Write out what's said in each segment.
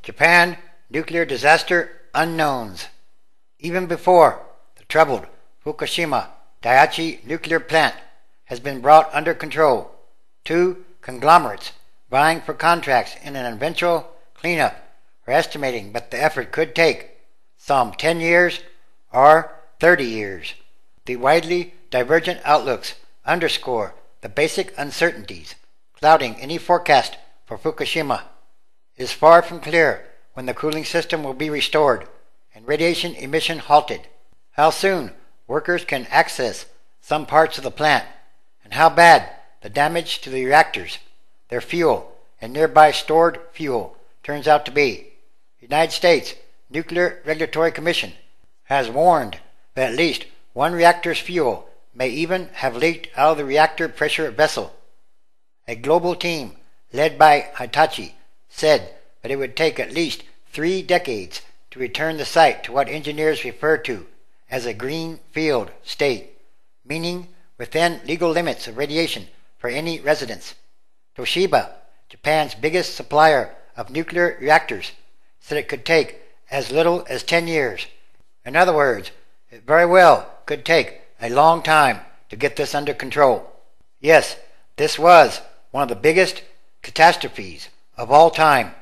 Japan nuclear disaster unknowns. Even before the troubled Fukushima Daiichi nuclear plant has been brought under control, two conglomerates vying for contracts in an eventual cleanup are estimating that the effort could take some 10 years or 30 years. The widely divergent outlooks underscore the basic uncertainties clouding any forecast for Fukushima. It is far from clear when the cooling system will be restored and radiation emission halted, how soon workers can access some parts of the plant, and how bad the damage to the reactors, their fuel, and nearby stored fuel turns out to be. The United States Nuclear Regulatory Commission has warned that at least one reactor's fuel may even have leaked out of the reactor pressure vessel. A global team led by Hitachi said that it would take at least 3 decades to return the site to what engineers refer to as a green field state, meaning within legal limits of radiation for any residents. Toshiba, Japan's biggest supplier of nuclear reactors, said it could take as little as 10 years. In other words, it very well could take a long time to get this under control. Yes, this was one of the biggest catastrophes of all time.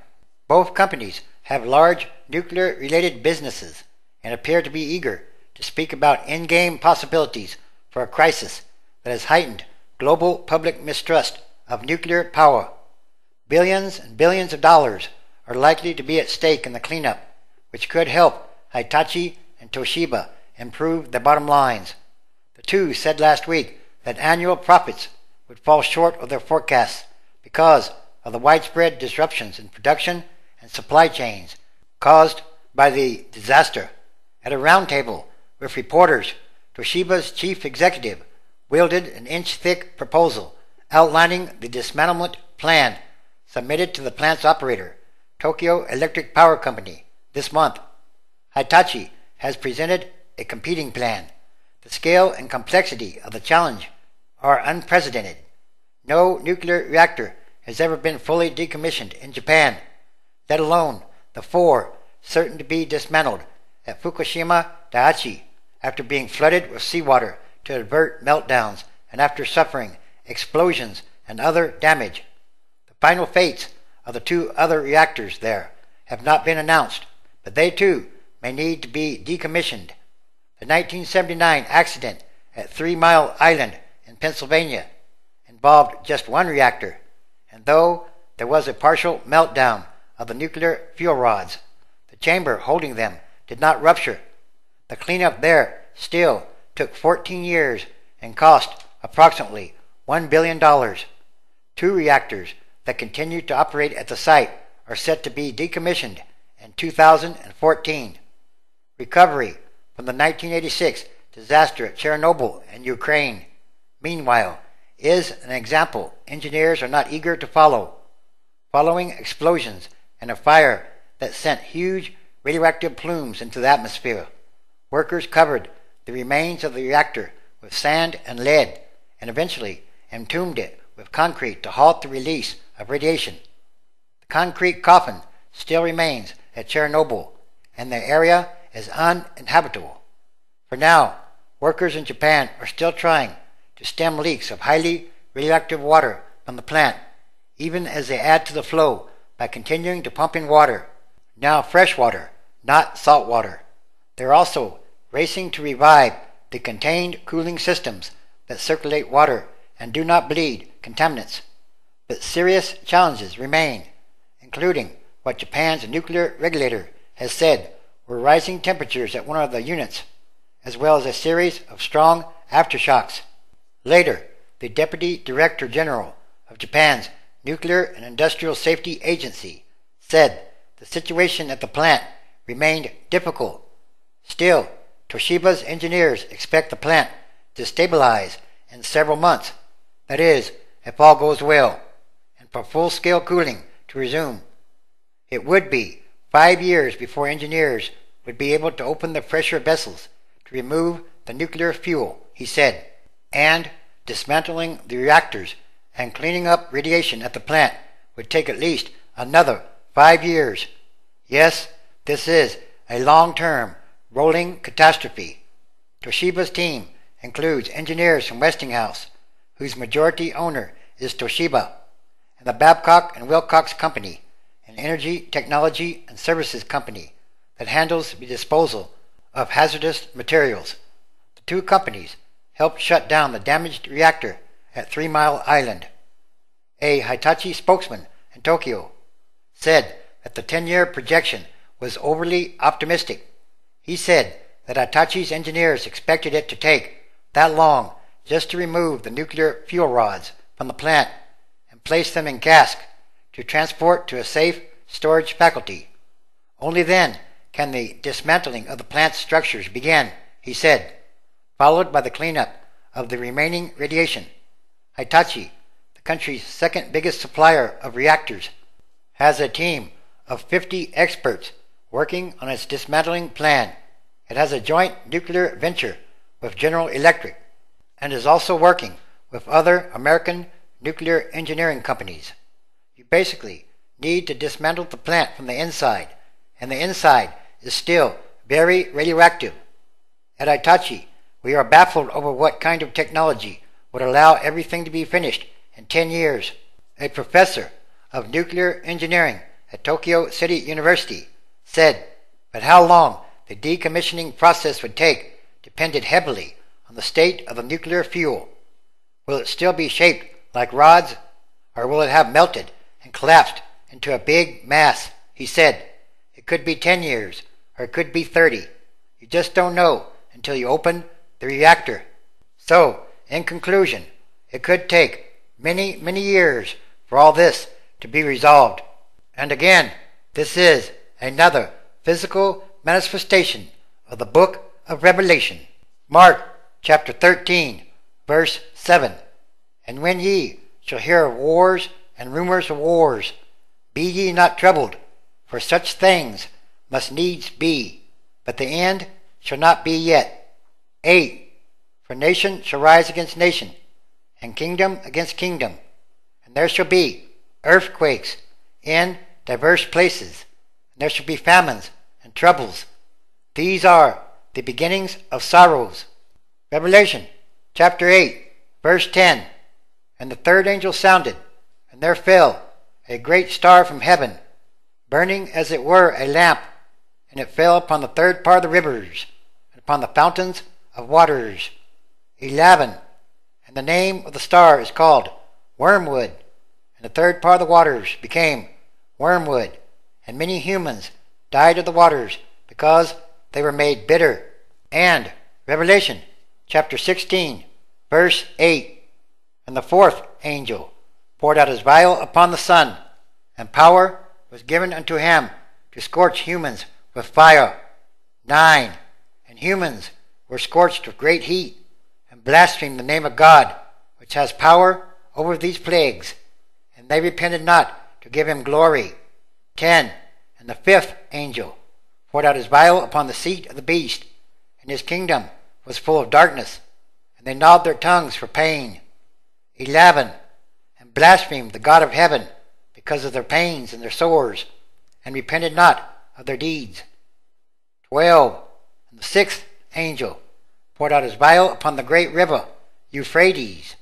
Both companies have large nuclear-related businesses and appear to be eager to speak about in-game possibilities for a crisis that has heightened global public mistrust of nuclear power. Billions and billions of dollars are likely to be at stake in the cleanup, which could help Hitachi and Toshiba improve their bottom lines. The two said last week that annual profits would fall short of their forecasts because of the widespread disruptions in production and supply chains caused by the disaster. At a roundtable with reporters, Toshiba's chief executive wielded an inch-thick proposal outlining the dismantlement plan submitted to the plant's operator, Tokyo Electric Power Company, this month. Hitachi has presented a competing plan. The scale and complexity of the challenge are unprecedented. No nuclear reactor has ever been fully decommissioned in Japan, let alone the 4 certain to be dismantled at Fukushima Daiichi after being flooded with seawater to avert meltdowns and after suffering explosions and other damage. The final fates of the 2 other reactors there have not been announced, but they too may need to be decommissioned. The 1979 accident at 3 Mile Island in Pennsylvania involved just 1 reactor, and though there was a partial meltdown of the nuclear fuel rods, the chamber holding them did not rupture. The cleanup there still took 14 years and cost approximately $1 billion. 2 reactors that continue to operate at the site are set to be decommissioned in 2014. Recovery from the 1986 disaster at Chernobyl in Ukraine, meanwhile, is an example engineers are not eager to follow. Following explosions and a fire that sent huge radioactive plumes into the atmosphere, workers covered the remains of the reactor with sand and lead and eventually entombed it with concrete to halt the release of radiation. The concrete coffin still remains at Chernobyl, and the area is uninhabitable. For now, workers in Japan are still trying to stem leaks of highly radioactive water from the plant, even as they add to the flow by continuing to pump in water, now fresh water, not salt water. They're also racing to revive the contained cooling systems that circulate water and do not bleed contaminants. But serious challenges remain, including what Japan's nuclear regulator has said were rising temperatures at one of the units, as well as a series of strong aftershocks. Later, the Deputy Director General of Japan's Nuclear and Industrial Safety Agency said the situation at the plant remained difficult. Still, Toshiba's engineers expect the plant to stabilize in several months, that is, if all goes well, and for full-scale cooling to resume. It would be 5 years before engineers would be able to open the pressure vessels to remove the nuclear fuel, he said, and dismantling the reactors and cleaning up radiation at the plant would take at least another 5 years. Yes, this is a long-term, rolling catastrophe. Toshiba's team includes engineers from Westinghouse, whose majority owner is Toshiba, and the Babcock and Wilcox Company, an energy, technology, and services company that handles the disposal of hazardous materials. The two companies helped shut down the damaged reactor at 3 Mile Island. A Hitachi spokesman in Tokyo said that the 10-year projection was overly optimistic. He said that Hitachi's engineers expected it to take that long just to remove the nuclear fuel rods from the plant and place them in casks to transport to a safe storage facility. Only then can the dismantling of the plant's structures begin, he said, followed by the cleanup of the remaining radiation. Hitachi, the country's second biggest supplier of reactors, has a team of 50 experts working on its dismantling plan. It has a joint nuclear venture with General Electric and is also working with other American nuclear engineering companies. You basically need to dismantle the plant from the inside, and the inside is still very radioactive. At Hitachi, we are baffled over what kind of technology would allow everything to be finished in 10 years. A professor of nuclear engineering at Tokyo City University said that how long the decommissioning process would take depended heavily on the state of the nuclear fuel. Will it still be shaped like rods, or will it have melted and collapsed into a big mass? He said, it could be 10 years, or it could be 30. You just don't know until you open the reactor. So, in conclusion, it could take many, many years for all this to be resolved. And again, this is another physical manifestation of the book of Revelation. Mark chapter 13, verse 7. And when ye shall hear of wars and rumors of wars, be ye not troubled, for such things must needs be, but the end shall not be yet. 8. For nation shall rise against nation, and kingdom against kingdom, and there shall be earthquakes in diverse places, and there shall be famines and troubles. These are the beginnings of sorrows. Revelation chapter 8, verse 10. And the third angel sounded, and there fell a great star from heaven, burning as it were a lamp, and it fell upon the third part of the rivers, and upon the fountains of waters. 11. And the name of the star is called Wormwood, and the third part of the waters became wormwood, and many humans died of the waters because they were made bitter. And Revelation chapter 16, verse 8. And the fourth angel poured out his vial upon the sun, and power was given unto him to scorch humans with fire. 9. And humans were scorched with great heat, and blasphemed the name of God, which has power over these plagues, and they repented not to give him glory. 10. And the fifth angel poured out his vial upon the seat of the beast, and his kingdom was full of darkness, and they gnawed their tongues for pain. 11. And blasphemed the God of heaven because of their pains and their sores, and repented not of their deeds. 12. And the sixth angel poured out his vial upon the great river Euphrates,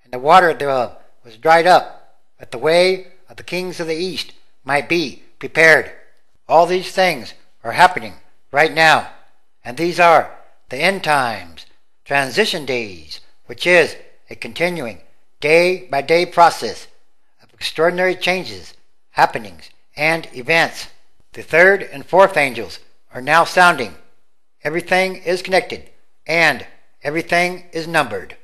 and the water thereof was dried up, that the way of the kings of the east might be prepared. All these things are happening right now, and these are the end times, transition days, which is a continuing day-by-day process of extraordinary changes, happenings, and events. The third and fourth angels are now sounding. Everything is connected, and everything is numbered.